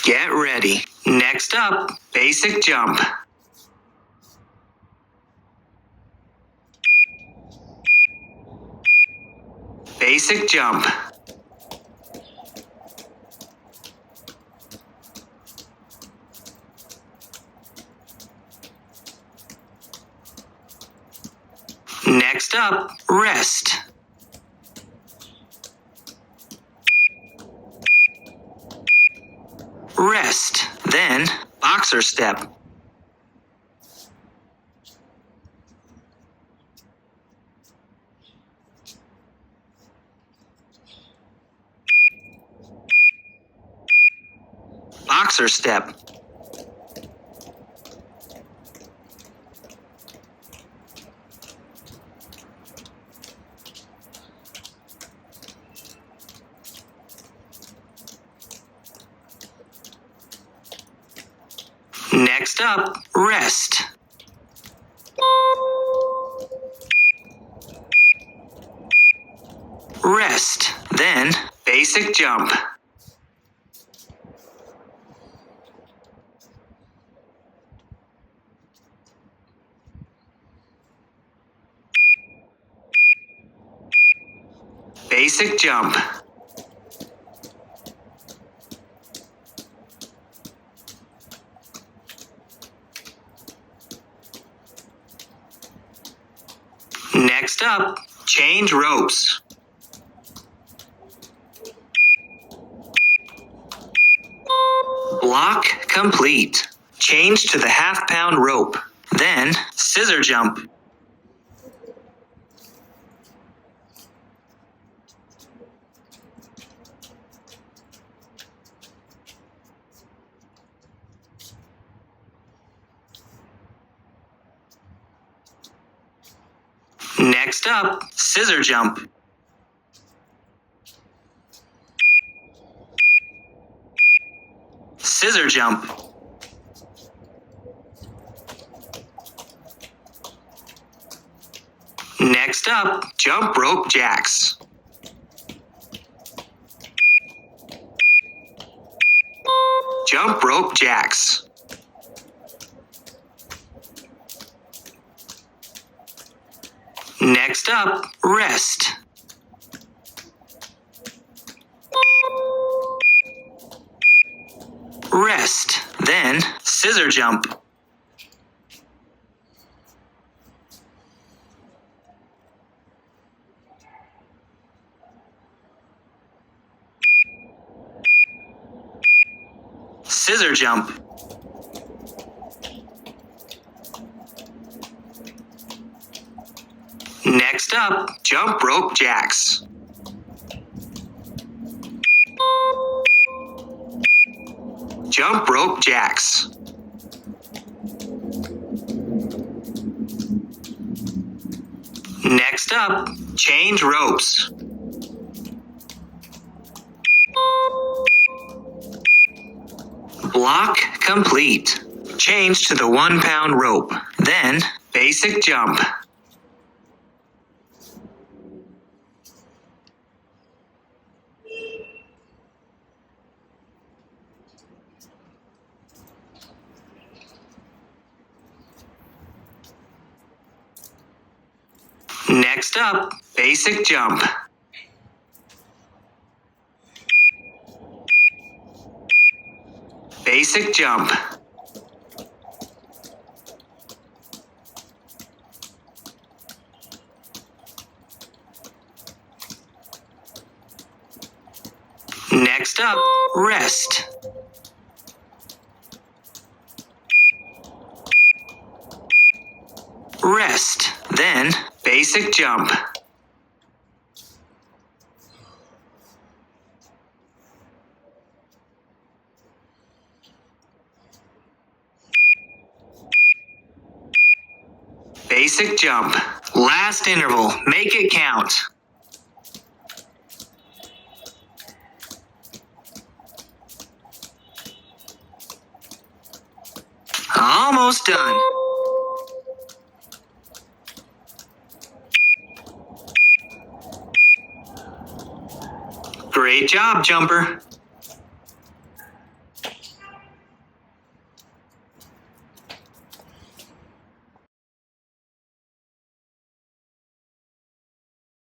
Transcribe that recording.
Get ready. Next up, basic jump. Basic jump. Next up, rest. Rest, then boxer step. Boxer step. Next up, rest. Rest, then basic jump. Basic jump. Next up, change ropes. Block complete. Change to the half-pound rope. Then, scissor jump. Next up, scissor jump. Scissor jump. Next up, jump rope jacks. Jump rope jacks. Next up, rest. Rest, then scissor jump. Scissor jump. Next up, jump rope jacks. Jump rope jacks. Next up, change ropes. Block complete. Change to the 1-pound rope. Then, basic jump. Next up, basic jump. Basic jump. Next up, rest. Rest, then basic jump. Basic jump. Last interval. Make it count. Almost done. Great job, jumper.